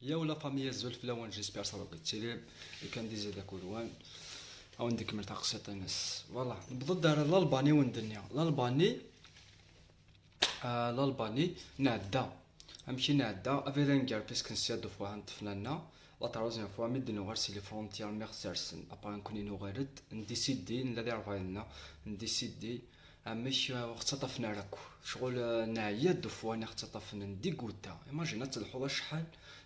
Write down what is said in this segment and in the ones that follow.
يا ولا فاميا الزول فلاوان جيسبيغ صدقي تيري كان ديزي داك ولوان او نديك مرتاق سيطي ناس فوالا نبدا دار الالباني وندنيا الالباني الالباني نعدا نمشي نعدا افيرينغار بيسك نسيادو فوا هاد فنانا لا تروزيام فوا ميدنو غارسي لي فرونتيير ميغسرسن ابا نكوني نو غيرد نديسيدي نلا رفايلنا نديسيدي مش وقت طفنا راكو شغل نعيا فوا نختطفنا نديكوتا ايماجينا تلحظه شحال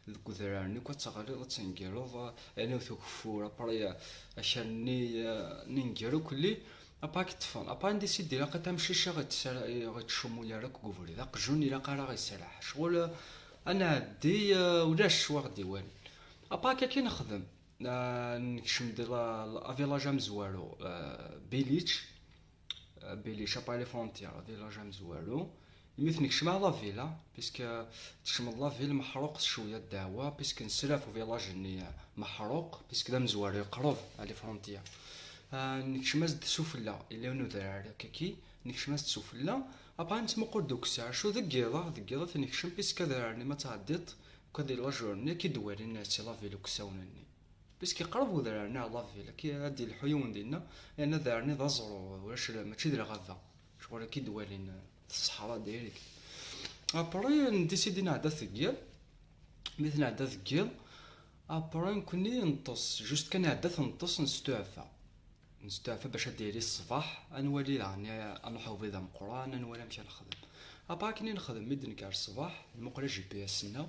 الكذراني كتغالي تنجيرو انا وثوكفور ابريا اشاني ننجيرو كلي ابا كتفون ابا نديسيدي لا تمشي شي غتشمو لي راك كوفري ذاك جوني لا قرا غيسرح شغل انا عدي ولاش واخدي والو ابا كي نخدم نكشم ديال فيلاج مزوارو بيليتش شابا لي فونتيير فيلاج مزوارو مثل نكشم على لافيلا بيسك تكشم لافيل محروق شويه الدعوه بيسك نسرا في فيلاج ني محروق بيسك دا مزوارو قرب على فرونتيير نكشم زد سفلا الا نو دراري كي نكشم زد سفلا ابا نتمقل دوك الساعه شو دقيقه نكشم بيسك درارني ما تعديت كدير لا جورني كي دوالي الناس لافيلو كساونني بس كيقربوا درارنا لافيلا كي هادي الحيوان ديالنا لان دارني ذا زرو واش ماشي ديال غابه شغل كي دوالين الصحراء ديالك ابري نديسيدي نعدا ثقيل مثل نعدا ثقيل ابري نكوني نطص جوست كنعدا نطص نستعفى باش ديري الصباح انولي يعني نروحو بيضا مقران انولي نمشي نخدم ابا كني نخدم ميدن كاع الصباح نمقرا جي بي اس نا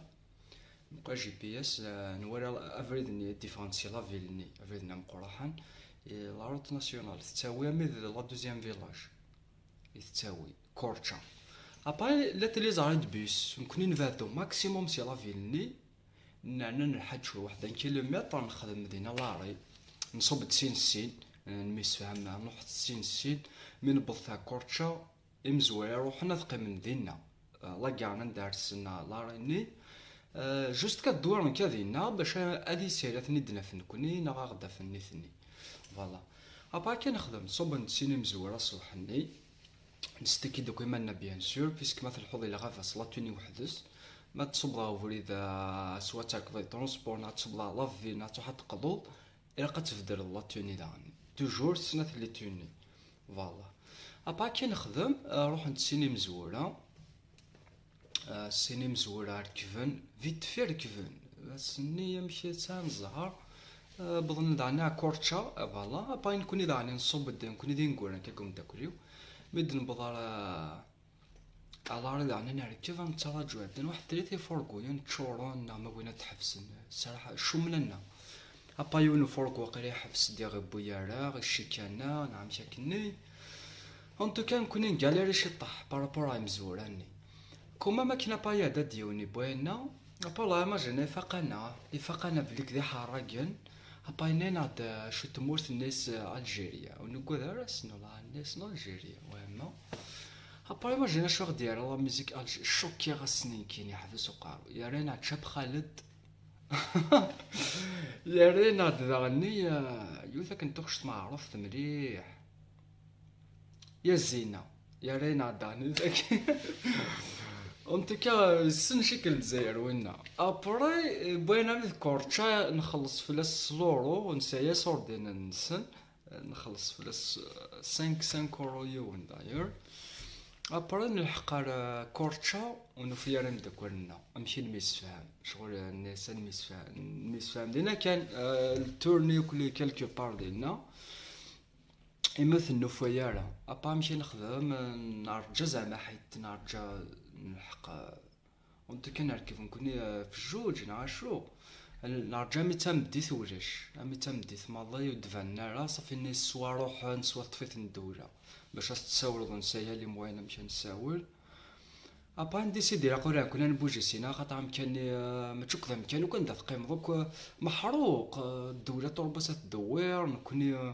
نبقى جي بي اس نورا افريدني ديفرنسي لا فيلني افريدنا مقراحان لا روت ناسيونال تساوي ميد لا دوزيام فيلاج تساوي كورتشا ابا لا تلي زارد بيس نكوني نفادو ماكسيموم سي لا فيلني نعنا نحد شويه واحد كيلومتر نخدم مدينه لاري نصوب تسين نميس فهم نروح تسين من بطا كورتشا امزوير روحنا ثقي من دينا لا كاعنا ندارسنا لاريني جوست كدور من كذينا باش ادي سيرتني دنفن كوني نا غدا فنيتني فوالا ابا كي نخدم صوب نسيني مزوره صبحني نستكي دوكيماننا بيان سور بيسك مثل الحوض الى غاف صلاتوني وحدس ما تصبلا وريدا سوا تاكفي ترونسبور نا تصبلا لافي نا تحط قضول الى قتفدر الله توني داني توجور سنه اللي توني فوالا ابا كي نخدم روح نسيني مزوره سيني مزورة ركفن فيت في ركفن بس النية مشيت سان زهر بظن دعنا كورتشا فوالا باين كوني دعني نصوب الدين كوني دين نقول كيكم تاكليو مدن بضار على رد دعنا نركب نتراجع دين واحد تريتي فوركو ينتشورون نعم وين تحفسن صراحة شو ملنا أبا يونو فوركو قري حفس ديال بويارا الشيكانا نعم شاكني انتو كان كوني نقالي شطح بارابورا مزوراني كوما ما كنا بايا دا ديوني بوينا ابا ما جينا فقنا بليك ذي حراقن ابا نينا دا شو تمورت الناس الجيريا ونقول ذا رسنو لا الناس الجيريا وهما ابا ما جينا شو ديال لا ميوزيك الشوكي غسنين كاين يحبس وقارو يا رينا تشاب خالد يا رينا تغني يوثا كنت تخشط معروف مليح يا زينه يا رينا داني ذاك انت كا سن شكل زاير وينا ابري بغينا نذكر نخلص فلس لورو ونسايا صوردين نسن نخلص فلس 5 اورو يوم داير ابري نلحق على كورتشا ونفير ندكورنا نمشي نمسفهم شغل الناس نمسفهم لينا كان التورني كل كالكو بار لينا يمثل نفيارة ابا نمشي نخدم نرجع زعما حيت نرجع نلحق وانت كنركب نكوني في الجوج نعشرو نرجع ميتامديت ولاش ميتامديت ماضي ودفعنا راه صافي الناس سوا روح نسوا طفيت ندوره باش تساول نسايا لي موين نمشي نساول ابا نديسيدي راه كنا نبوجي سينا خاطر مكاني ما تشوك ذا مكان وكان تقيم دوك محروق الدوله طربسات الدوير نكوني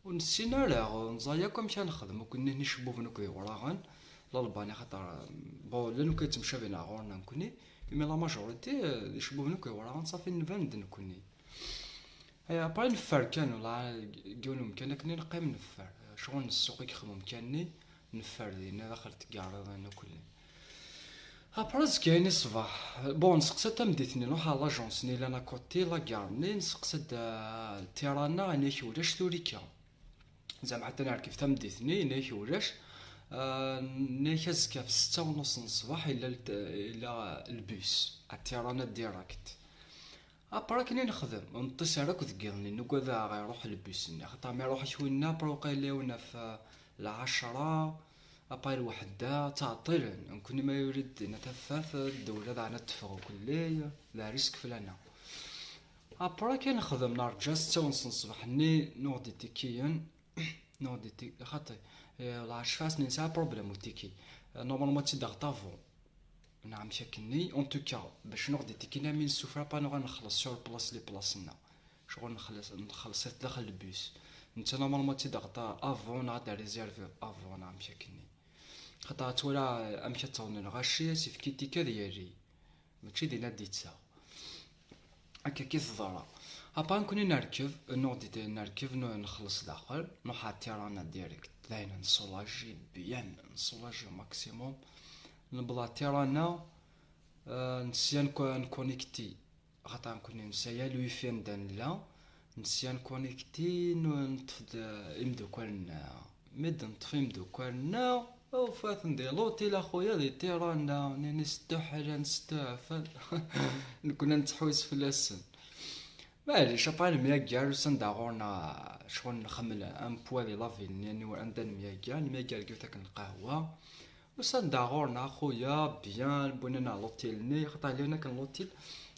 ونسينا راه نزاياكم مشى نخدم وكنا نشبو فنوك وراغن الالباني خاطر بولن كيتمشى بينا غورنا نكوني مي لا ماجوريتي يشبو فنوك وراغن صافي نفند نكوني هيا با نفر كان ولا قولوا مكان كني نقيم نفر شغل السوق يخدموا مكاني نفر لينا دخلت كاع انا كلي ابرز كاين الصباح بون نسقسا تمديتني نروح على لاجونس ني لانا كوتي لا كارني نسقسا التيرانا انا كيولاش توريكا زعما حتى نعرف كيف تمديتني انا كيولاش ني كازكا في 6:30 الصباح الى البيس التيرانا ديراكت ابرا كني نخدم نطيس على كذكيرني نقول غيروح البيس خاطر ما يروحش وينا بروقا ليونا في 10 ابا الوحدة تعطيل نكون ما يريد نتفاف الدولة دعنا تفغو كلي لا ريسك فلانا ابرا كي نخدم نرجع 6:30 الصباح ني نوضي تيكيا نوضي تيكي خاطر لا فاس نسا بروبليم تيكي نورمالمون تي دغطافو نعم شاكني اون توكا باش نوضي تيكينا من السفرة با نغا نخلص شغل بلاص لي بلاصنا شغل نخلص داخل البيس نتا نورمالمون تي دغطا افون نغا ريزيرفي افون نعم شاكني خاطر تولا امشي تصون الغاشيه سيفكي تيكا ديالي ماشي دينا ديتسا هكا كي الضرا ابا نكوني نوضي نركب نخلص داخل نروح على التيرانا ديريكت لاين نسولاجي بيان نسولاجي ماكسيموم نبلا تيرانا نسيان نكونيكتي خاطر نكوني نسايا الوي في ندان لا نسيان كونيكتي نطفد امدوكالنا نطفي امدوكالنا او فات ندير لوطيل اخويا دي تيرانا نستو حاجه نستافل نكون نتحوس في السن معليش ابا المياكال سنداغورنا شغل نخمل ان بوا لي لافيل يعني عندنا المياكال قلت القهوه وسنداغورنا اخويا بيان بوننا لوطيل ني خطا لينا كان لوطيل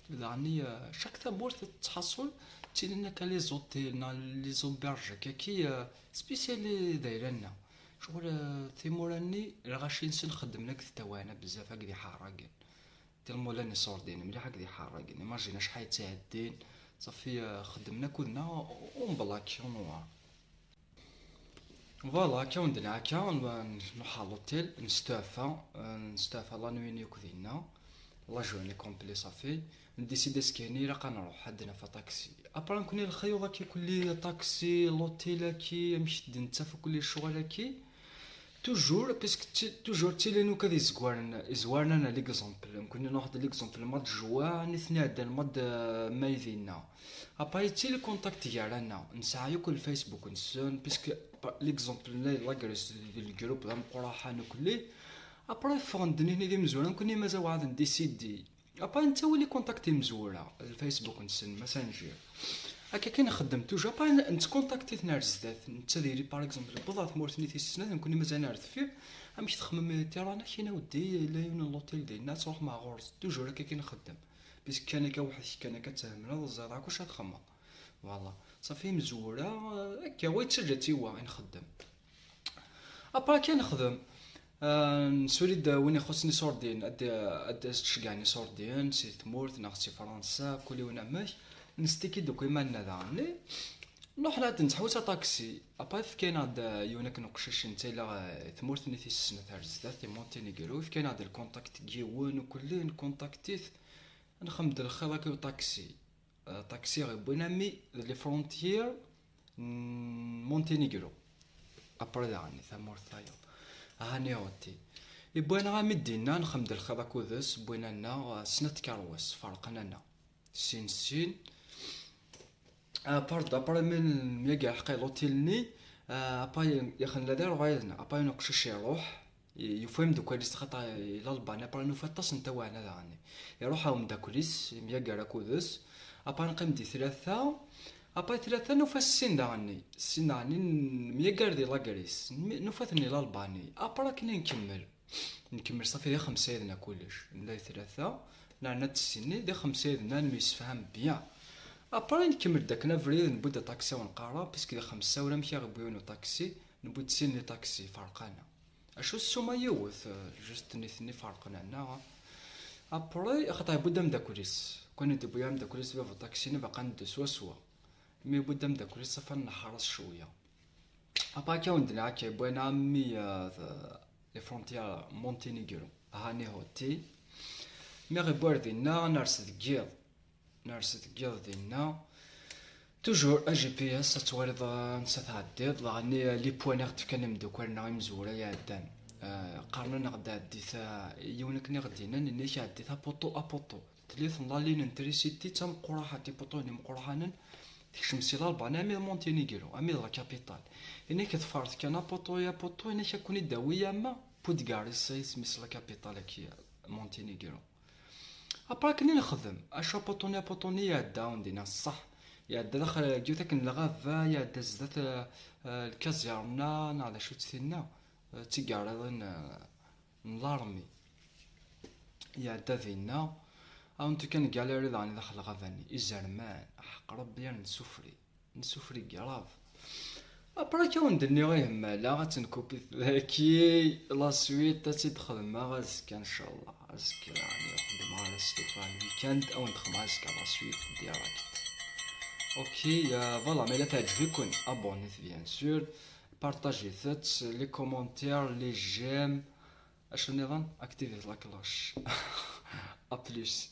يعني شاك ثمور تحصل تينا كان لي زوتيل لي زوبرج كي سبيسيالي دايرنا شغل ثيموراني غاشي نخدم لك التوانا بزاف هكذا حراقين تي المولاني صوردين مليح هكذا حراقين ايماجينا شحال تعدين صافي خدمنا كلنا اون بلاكي نوار فوالا كي وندنا هكا نروح على لوطيل نستافا لا نوي كودينا لا جورني كومبلي صافي نديسيدي سكيني راك نروح عندنا في طاكسي ابرا نكوني الخيوط كي كل طاكسي لوطيل كي مشيت نتا في كل شغل كي توجور باسكو توجور تيلينو كذي زوارنا انا ليكزومبل نكون ناخذ ليكزومبل ماد جوا نثني هذا الماد مايدينا ابا تي كونتاكت ديالنا نسعيو كل فيسبوك نسون باسكو ليكزومبل لا كريس ديال الجروب دا مقراحه نكلي ابرا فوندني هني دي مزوره نكون مازال واحد نديسيدي ابا انت ولي كونتاكتي مزوره الفيسبوك نسن ماسنجر هكا كي نخدم توجور با نتكونتاكتيت نهار الزدات انت ديري باغ اكزومبل بضات مورتني تي السنه نكون مازال نعرف فيه غنمشي تخمم تيرانا كاين ودي لايون لوطيل ديالنا تروح مع غورز توجور هكا كي نخدم باسكو كان هكا واحد كان كتهمنا الزرع كلشي تخمم فوالا صافي مزوره هكا وي تسجل تيوا نخدم ابا كي نخدم نسولي وين يخصني صوردين اد تشجعني صوردين سي تمورت ناخذ فرنسا كل وين ماش نستيكي دوك مالنا داني نروح لهاد نتحوس طاكسي ابا كاين هاد يونك نقشش انت لا ثمورتني في السنه تاع الزدات مونتينيغرو كاين هاد الكونتاكت كيوان وكل نكونتاكتيت نخمد الخلاكي وطاكسي طاكسي غير بونامي لي فرونتيير مونتينيغرو ابرا داني ثمورت ثايو هاني اوتي يبوينا غا مدينا نخمد الخلاك ودس بوينا لنا سنه كاروس فرقنا لنا سين ابار من ميغا حقي لوتيلني ابا يخن لا دار غايزنا ابا نقشش يروح يفهم دوك لي خطا الى البان ابا نفتش نتا وانا داني يروح هم داكوليس ميغا راكودس ابا نقيم دي ثلاثه ابا ثلاثه نفسين داني سيناني ميغا دي لاكريس نفثني الالباني ابا كني نكمل صافي دي 5 يدنا كلش لا ثلاثه نعنا تسيني دي 5 يدنا نسفهم بيان ابرا نكمل داك نافريد نبدا طاكسي ونقرا باسكو دي 5 ولا مشي غبيونو طاكسي نبدا تسيني طاكسي فرقانا اشو السوما يوث جوست نثني فرقنا هنا ابرا خاطر بدا مداكوليس كون بويا مداكوليس في طاكسي باقا ندو سوا مي بدا مداكوليس صافا نحرص شويه ابا كي عندنا كي بوينا مي لي فرونتيير مونتينيغرو هاني هوتي مي غير دينا نرس دكيض دينا توجور اجي بي اس توالد نسات عديد لاني لي بوينات كان مدوكلنا مزوره يا عدان قارنا غدا عديتها يونك غدينا نيك عديتها بوطو ابوطو تليث نضالين انتريسيتي تم قراحة تي بوطوني مقراحانا تكشم سي البان امي مونتينيغرو امي لا كابيتال اني كتفارت كان بوطو يا بوطو اني كوني داوية ما بودغاريس سميس لا كابيتال كي مونتينيغرو ابرا كني نخدم اشو بوطوني بوطوني يعدا وندينا الصح يعدا داخل جوتك نلغافا يعدا زدات الكازيرنا على شو تثينا تيقارضين نلارمي يعدا ذينا او انتو كان قاليري ضاني داخل غافاني الزرمان حق ربي نسفري نسفري قراف ابرا كون دني غير مالا غتنكوبي ذاكي لا سويت تدخل ما غازك ان شاء الله غازك يعني نخدم على ستوفا الويكاند او ندخل مع زكا لا سويت ديراكت اوكي فوالا ميلا تعجبكم ابونيت بيان سور بارطاجي ثات لي كومونتير لي جيم اشنو نظن اكتيفيت لا كلوش ا بليس